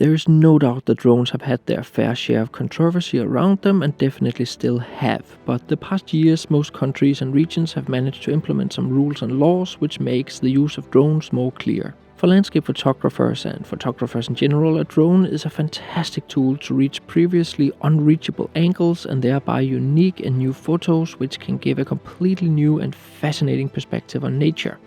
There is no doubt that drones have had their fair share of controversy around them and definitely still have, but the past years most countries and regions have managed to implement some rules and laws which makes the use of drones more clear. For landscape photographers and photographers in general, a drone is a fantastic tool to reach previously unreachable angles and thereby unique and new photos which can give a completely new and fascinating perspective on nature.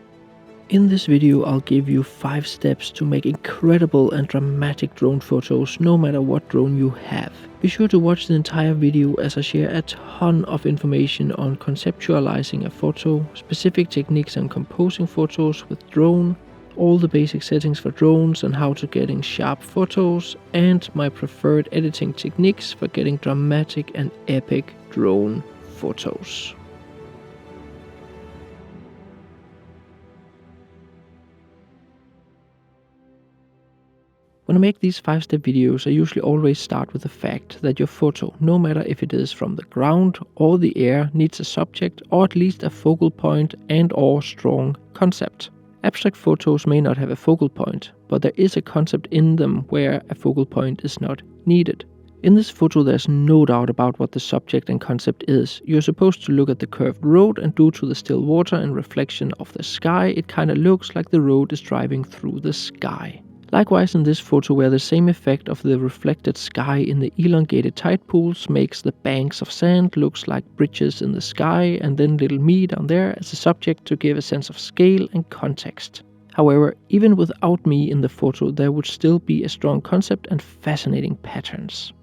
In this video I'll give you 5 steps to make incredible and dramatic drone photos no matter what drone you have. Be sure to watch the entire video as I share a ton of information on conceptualizing a photo, specific techniques on composing photos with drone, all the basic settings for drones and how to getting sharp photos, and my preferred editing techniques for getting dramatic and epic drone photos. When I make these 5-step videos, I usually always start with the fact that your photo, no matter if it is from the ground or the air, needs a subject or at least a focal point and or strong concept. Abstract photos may not have a focal point, but there is a concept in them where a focal point is not needed. In this photo there's no doubt about what the subject and concept is. You're supposed to look at the curved road, and due to the still water and reflection of the sky, it kinda looks like the road is driving through the sky. Likewise in this photo, where the same effect of the reflected sky in the elongated tide pools makes the banks of sand looks like bridges in the sky, and then little me down there as a subject to give a sense of scale and context. However, even without me in the photo there would still be a strong concept and fascinating patterns.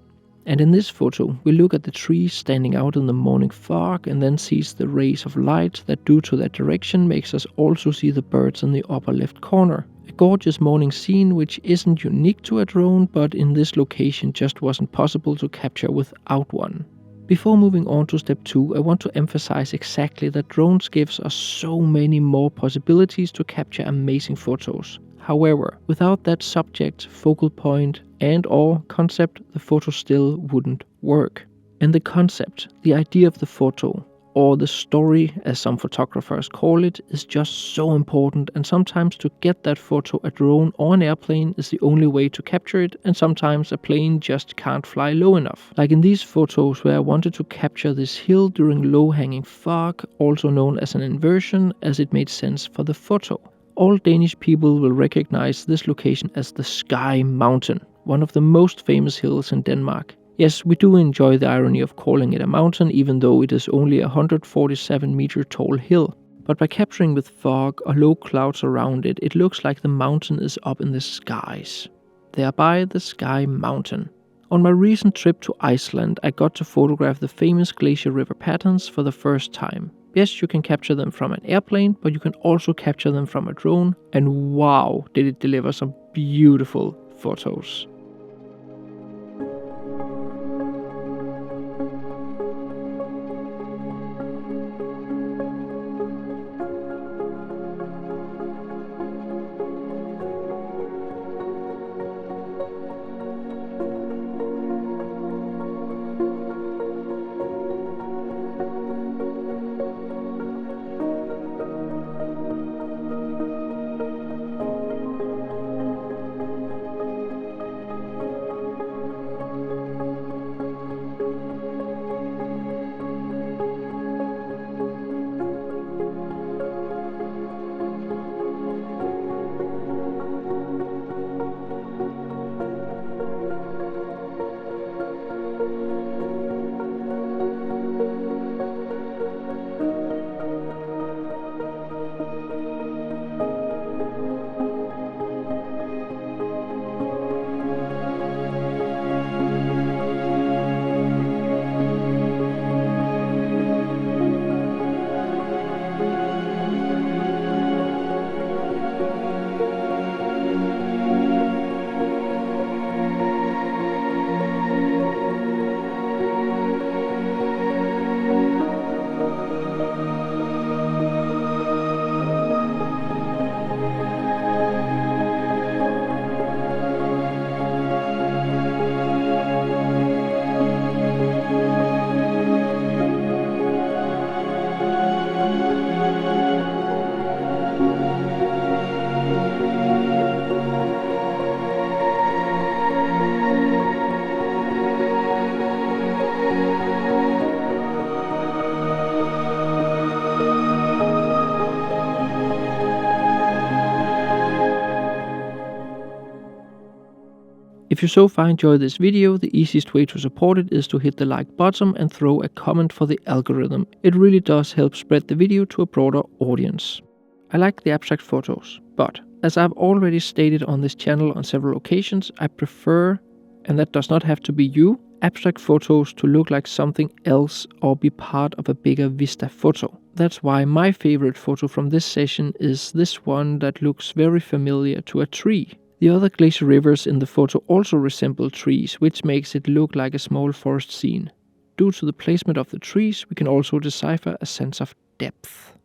And in this photo we look at the trees standing out in the morning fog and then sees the rays of light that due to that direction makes us also see the birds in the upper left corner. A gorgeous morning scene which isn't unique to a drone, but in this location just wasn't possible to capture without one. Before moving on to step 2, I want to emphasize exactly that drones gives us so many more possibilities to capture amazing photos. However, without that subject, focal point and or concept, the photo still wouldn't work. And the concept, the idea of the photo, or the story as some photographers call it, is just so important, and sometimes to get that photo a drone or an airplane is the only way to capture it, and sometimes a plane just can't fly low enough. Like in these photos where I wanted to capture this hill during low-hanging fog, also known as an inversion, as it made sense for the photo. All Danish people will recognize this location as the Sky Mountain, one of the most famous hills in Denmark. Yes, we do enjoy the irony of calling it a mountain, even though it is only a 147-meter tall hill. But by capturing with fog or low clouds around it, it looks like the mountain is up in the skies. Thereby the Sky Mountain. On my recent trip to Iceland, I got to photograph the famous Glacier river patterns for the first time. Yes, you can capture them from an airplane, but you can also capture them from a drone, and wow, did it deliver some beautiful photos. If you so far enjoy this video, the easiest way to support it is to hit the like button and throw a comment for the algorithm. It really does help spread the video to a broader audience. I like the abstract photos, but as I've already stated on this channel on several occasions, I prefer, and that does not have to be you, abstract photos to look like something else or be part of a bigger vista photo. That's why my favorite photo from this session is this one that looks very familiar to a tree. The other glacier rivers in the photo also resemble trees, which makes it look like a small forest scene. Due to the placement of the trees, we can also decipher a sense of depth.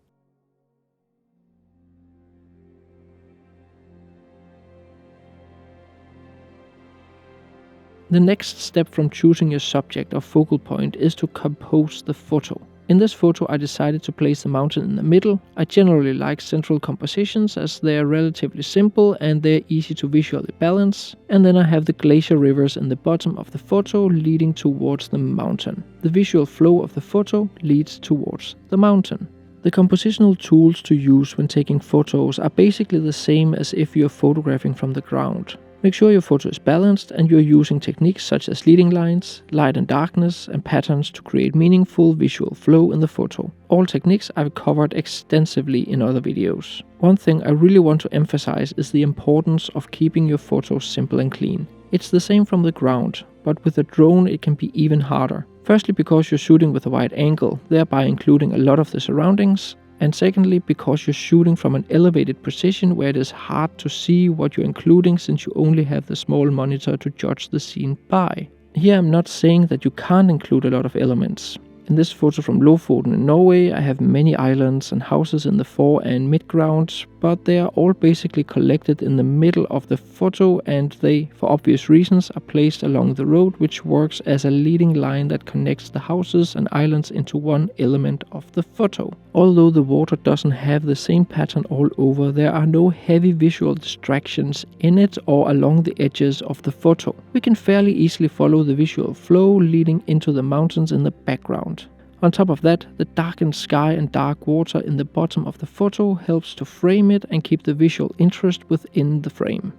The next step from choosing your subject or focal point is to compose the photo. In this photo I decided to place the mountain in the middle. I generally like central compositions as they are relatively simple and they're easy to visually balance. And then I have the glacier rivers in the bottom of the photo leading towards the mountain. The visual flow of the photo leads towards the mountain. The compositional tools to use when taking photos are basically the same as if you're photographing from the ground. Make sure your photo is balanced and you're using techniques such as leading lines, light and darkness, and patterns to create meaningful visual flow in the photo. All techniques I've covered extensively in other videos. One thing I really want to emphasize is the importance of keeping your photos simple and clean. It's the same from the ground, but with a drone it can be even harder. Firstly, because you're shooting with a wide angle, thereby including a lot of the surroundings. And secondly, because you're shooting from an elevated position where it is hard to see what you're including since you only have the small monitor to judge the scene by. Here I'm not saying that you can't include a lot of elements. In this photo from Lofoten in Norway, I have many islands and houses in the fore and midground, but they are all basically collected in the middle of the photo and they, for obvious reasons, are placed along the road, which works as a leading line that connects the houses and islands into one element of the photo. Although the water doesn't have the same pattern all over, there are no heavy visual distractions in it or along the edges of the photo. We can fairly easily follow the visual flow leading into the mountains in the background. On top of that, the darkened sky and dark water in the bottom of the photo helps to frame it and keep the visual interest within the frame.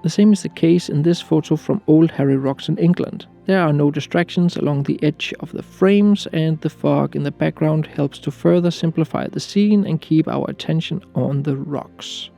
The same is the case in this photo from Old Harry Rocks in England. There are no distractions along the edge of the frames and the fog in the background helps to further simplify the scene and keep our attention on the rocks.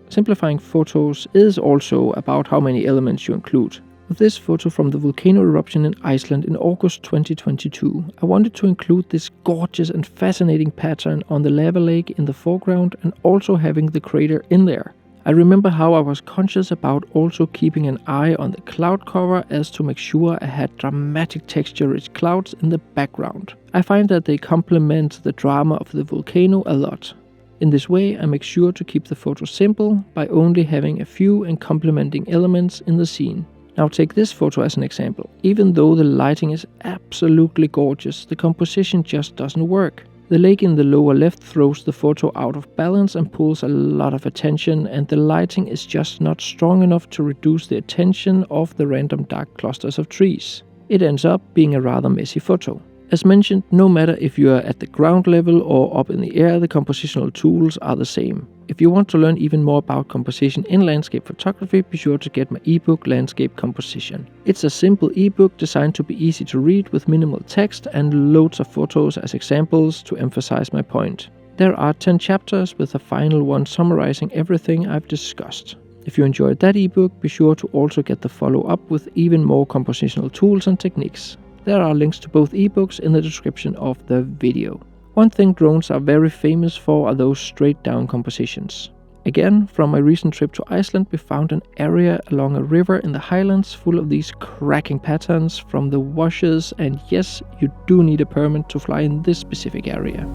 Simplifying photos is also about how many elements you include. With this photo from the volcano eruption in Iceland in August 2022, I wanted to include this gorgeous and fascinating pattern on the lava lake in the foreground and also having the crater in there. I remember how I was conscious about also keeping an eye on the cloud cover as to make sure I had dramatic texture-rich clouds in the background. I find that they complement the drama of the volcano a lot. In this way, I make sure to keep the photo simple by only having a few and complementing elements in the scene. Now take this photo as an example. Even though the lighting is absolutely gorgeous, the composition just doesn't work. The lake in the lower left throws the photo out of balance and pulls a lot of attention, and the lighting is just not strong enough to reduce the attention of the random dark clusters of trees. It ends up being a rather messy photo. As mentioned, no matter if you are at the ground level or up in the air, the compositional tools are the same. If you want to learn even more about composition in landscape photography, be sure to get my ebook Landscape Composition. It's a simple ebook designed to be easy to read with minimal text and loads of photos as examples to emphasize my point. There are 10 chapters with a final one summarizing everything I've discussed. If you enjoyed that ebook, be sure to also get the follow-up with even more compositional tools and techniques. There are links to both ebooks in the description of the video. One thing drones are very famous for are those straight down compositions. Again, from my recent trip to Iceland, we found an area along a river in the highlands full of these cracking patterns from the washes, and yes, you do need a permit to fly in this specific area.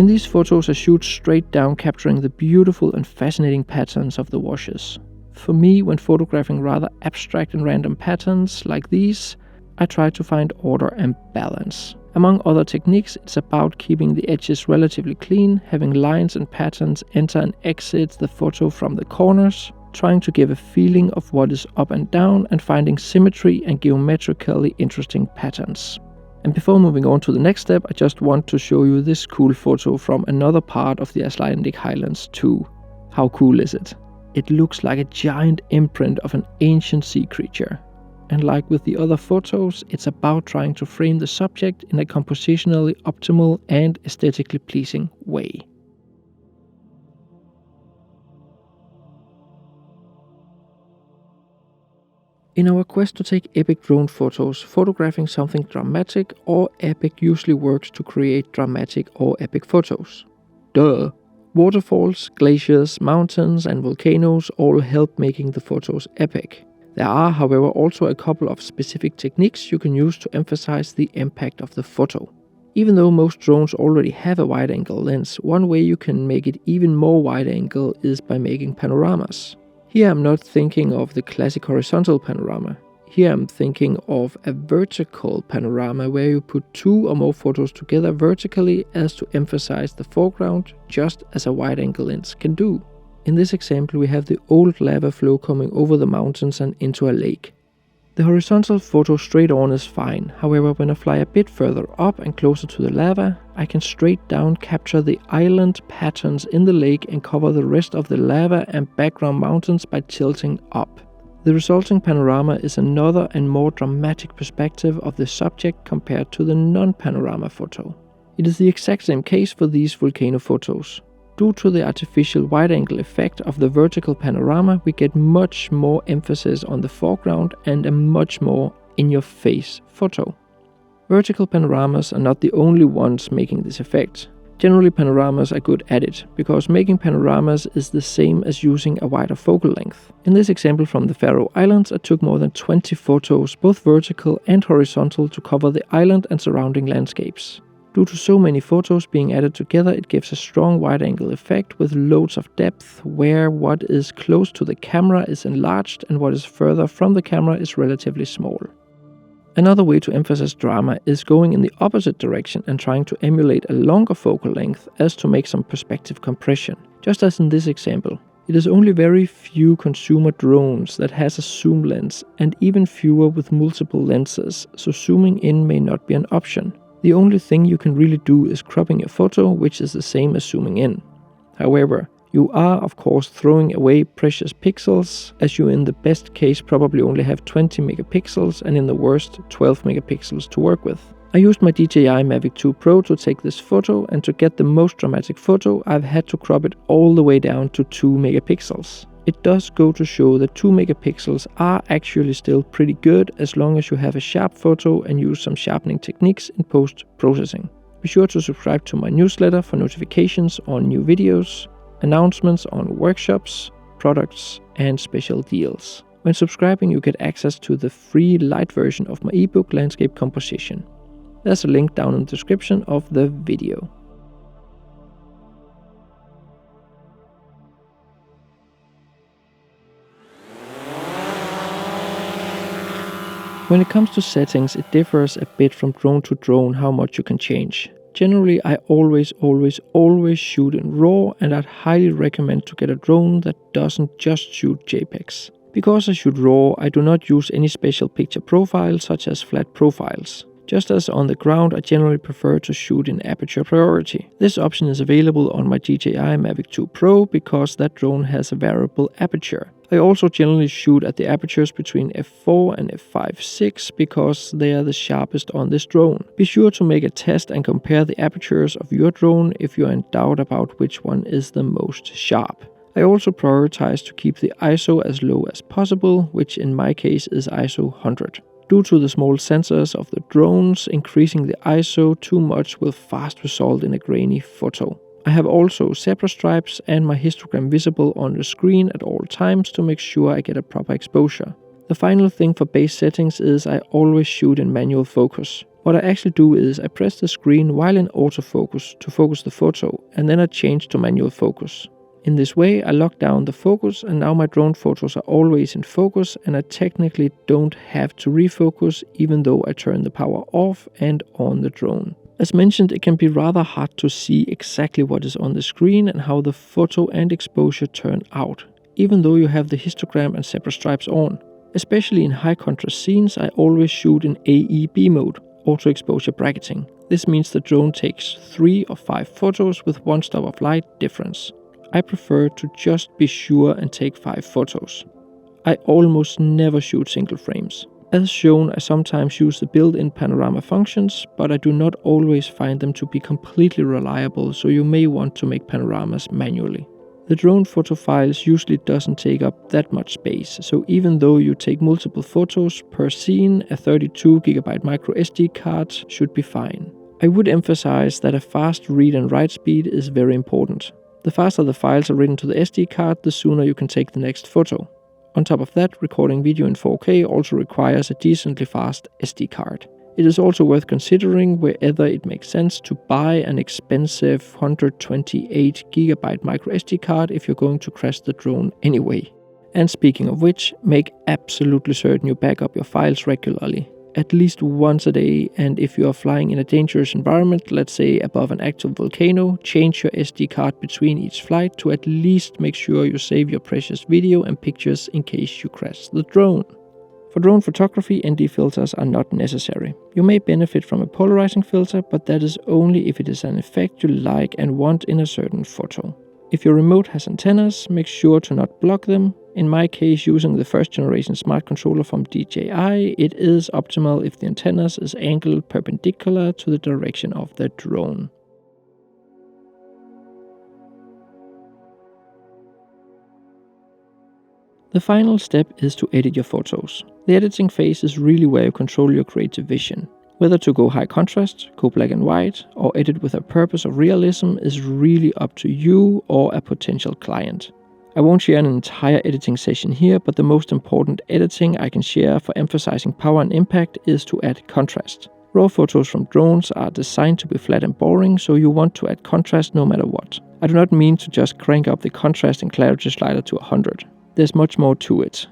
In these photos I shoot straight down, capturing the beautiful and fascinating patterns of the washes. For me, when photographing rather abstract and random patterns like these, I try to find order and balance. Among other techniques, it's about keeping the edges relatively clean, having lines and patterns enter and exit the photo from the corners, trying to give a feeling of what is up and down, and finding symmetry and geometrically interesting patterns. And before moving on to the next step, I just want to show you this cool photo from another part of the Icelandic Highlands too. How cool is it? It looks like a giant imprint of an ancient sea creature. And like with the other photos, it's about trying to frame the subject in a compositionally optimal and aesthetically pleasing way. In our quest to take epic drone photos, photographing something dramatic or epic usually works to create dramatic or epic photos. Duh! Waterfalls, glaciers, mountains and volcanoes all help making the photos epic. There are, however, also a couple of specific techniques you can use to emphasize the impact of the photo. Even though most drones already have a wide-angle lens, one way you can make it even more wide-angle is by making panoramas. Here I'm not thinking of the classic horizontal panorama. Here I'm thinking of a vertical panorama where you put two or more photos together vertically as to emphasize the foreground, just as a wide-angle lens can do. In this example we have the old lava flow coming over the mountains and into a lake. The horizontal photo straight on is fine, however when I fly a bit further up and closer to the lava, I can straight down capture the island patterns in the lake and cover the rest of the lava and background mountains by tilting up. The resulting panorama is another and more dramatic perspective of the subject compared to the non-panorama photo. It is the exact same case for these volcano photos. Due to the artificial wide-angle effect of the vertical panorama, we get much more emphasis on the foreground and a much more in-your-face photo. Vertical panoramas are not the only ones making this effect. Generally panoramas are good at it, because making panoramas is the same as using a wider focal length. In this example from the Faroe Islands, I took more than 20 photos, both vertical and horizontal, to cover the island and surrounding landscapes. Due to so many photos being added together, it gives a strong wide-angle effect with loads of depth, where what is close to the camera is enlarged and what is further from the camera is relatively small. Another way to emphasize drama is going in the opposite direction and trying to emulate a longer focal length as to make some perspective compression. Just as in this example, it is only very few consumer drones that has a zoom lens, and even fewer with multiple lenses, so zooming in may not be an option. The only thing you can really do is cropping your photo, which is the same as zooming in. However, you are of course throwing away precious pixels, as you in the best case probably only have 20 megapixels and in the worst 12 megapixels to work with. I used my DJI Mavic 2 Pro to take this photo, and to get the most dramatic photo I've had to crop it all the way down to 2 megapixels. It does go to show that 2 megapixels are actually still pretty good as long as you have a sharp photo and use some sharpening techniques in post-processing. Be sure to subscribe to my newsletter for notifications on new videos, announcements on workshops, products and special deals. When subscribing you get access to the free light version of my ebook Landscape Composition. There's a link down in the description of the video. When it comes to settings, it differs a bit from drone to drone how much you can change. Generally, I always shoot in RAW, and I'd highly recommend to get a drone that doesn't just shoot JPEGs. Because I shoot RAW, I do not use any special picture profiles such as flat profiles. Just as on the ground, I generally prefer to shoot in aperture priority. This option is available on my DJI Mavic 2 Pro because that drone has a variable aperture. I also generally shoot at the apertures between f4 and f5.6 because they are the sharpest on this drone. Be sure to make a test and compare the apertures of your drone if you are in doubt about which one is the most sharp. I also prioritize to keep the ISO as low as possible, which in my case is ISO 100. Due to the small sensors of the drones, increasing the ISO too much will fast result in a grainy photo. I have also zebra stripes and my histogram visible on the screen at all times to make sure I get a proper exposure. The final thing for base settings is I always shoot in manual focus. What I actually do is I press the screen while in autofocus to focus the photo, and then I change to manual focus. In this way, I lock down the focus, and now my drone photos are always in focus, and I technically don't have to refocus even though I turn the power off and on the drone. As mentioned, it can be rather hard to see exactly what is on the screen and how the photo and exposure turn out, even though you have the histogram and zebra stripes on. Especially in high contrast scenes, I always shoot in AEB mode, auto exposure bracketing. This means the drone takes 3 or 5 photos with 1 stop of light difference. I prefer to just be sure and take 5 photos. I almost never shoot single frames. As shown, I sometimes use the built-in panorama functions, but I do not always find them to be completely reliable, so you may want to make panoramas manually. The drone photo files usually doesn't take up that much space, so even though you take multiple photos per scene, a 32GB micro SD card should be fine. I would emphasize that a fast read and write speed is very important. The faster the files are written to the SD card, the sooner you can take the next photo. On top of that, recording video in 4K also requires a decently fast SD card. It is also worth considering whether it makes sense to buy an expensive 128GB micro SD card if you're going to crash the drone anyway. And speaking of which, make absolutely certain you back up your files regularly. At least once a day, and if you are flying in a dangerous environment, let's say above an active volcano, change your SD card between each flight to at least make sure you save your precious video and pictures in case you crash the drone. For drone photography, ND filters are not necessary. You may benefit from a polarizing filter, but that is only if it is an effect you like and want in a certain photo. If your remote has antennas, make sure to not block them. In my case, using the first generation smart controller from DJI, it is optimal if the antennas is angled perpendicular to the direction of the drone. The final step is to edit your photos. The editing phase is really where you control your creative vision. Whether to go high contrast, go black and white, or edit with a purpose of realism is really up to you or a potential client. I won't share an entire editing session here, but the most important editing I can share for emphasizing power and impact is to add contrast. Raw photos from drones are designed to be flat and boring, so you want to add contrast no matter what. I do not mean to just crank up the contrast and clarity slider to 100. There's much more to it.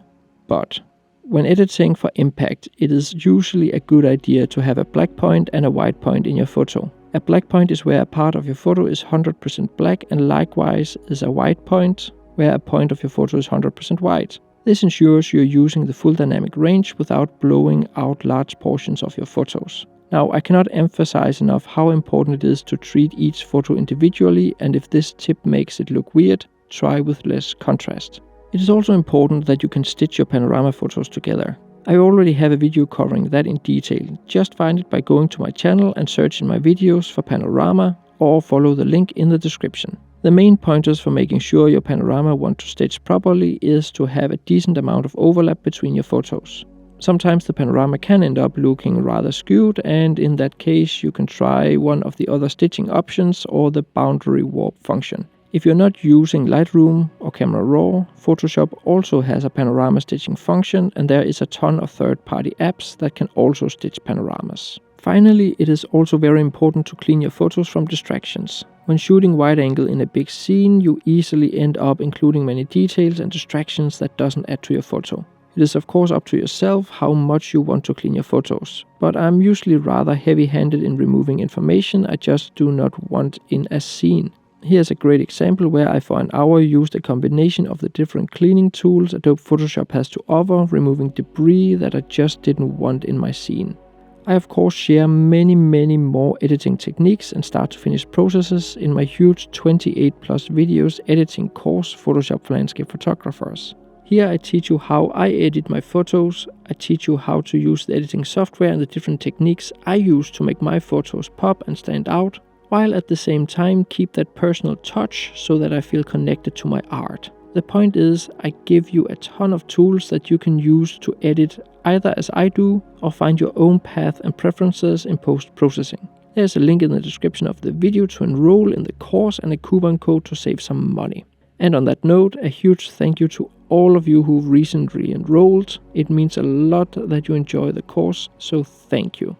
But when editing for impact, it is usually a good idea to have a black point and a white point in your photo. A black point is where a part of your photo is 100% black, and likewise is a white point where a point of your photo is 100% white. This ensures you're using the full dynamic range without blowing out large portions of your photos. Now, I cannot emphasize enough how important it is to treat each photo individually, and if this tip makes it look weird, try with less contrast. It is also important that you can stitch your panorama photos together. I already have a video covering that in detail. Just find it by going to my channel and search in my videos for panorama, or follow the link in the description. The main pointers for making sure your panorama want to stitch properly is to have a decent amount of overlap between your photos. Sometimes the panorama can end up looking rather skewed, and in that case you can try one of the other stitching options or the boundary warp function. If you're not using Lightroom or Camera Raw, Photoshop also has a panorama stitching function, and there is a ton of third-party apps that can also stitch panoramas. Finally, it is also very important to clean your photos from distractions. When shooting wide angle in a big scene, you easily end up including many details and distractions that doesn't add to your photo. It is of course up to yourself how much you want to clean your photos, but I'm usually rather heavy-handed in removing information I just do not want in a scene. Here's a great example where I for an hour used a combination of the different cleaning tools Adobe Photoshop has to offer, removing debris that I just didn't want in my scene. I of course share many more editing techniques and start to finish processes in my huge 28+ videos editing course, Photoshop for Landscape Photographers. Here I teach you how I edit my photos, I teach you how to use the editing software and the different techniques I use to make my photos pop and stand out, while at the same time keep that personal touch so that I feel connected to my art. The point is, I give you a ton of tools that you can use to edit either as I do, or find your own path and preferences in post-processing. There's a link in the description of the video to enroll in the course and a coupon code to save some money. And on that note, a huge thank you to all of you who've recently enrolled. It means a lot that you enjoy the course, so thank you.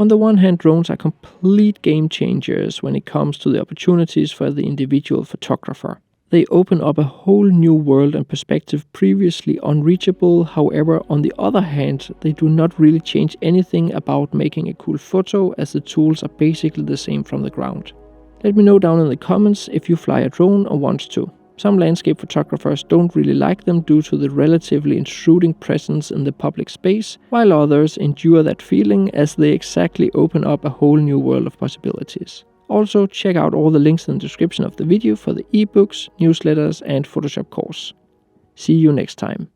On the one hand, drones are complete game changers when it comes to the opportunities for the individual photographer. They open up a whole new world and perspective previously unreachable. However, on the other hand, they do not really change anything about making a cool photo, as the tools are basically the same from the ground. Let me know down in the comments if you fly a drone or want to. Some landscape photographers don't really like them due to the relatively intruding presence in the public space, while others endure that feeling as they exactly open up a whole new world of possibilities. Also, check out all the links in the description of the video for the ebooks, newsletters and Photoshop course. See you next time.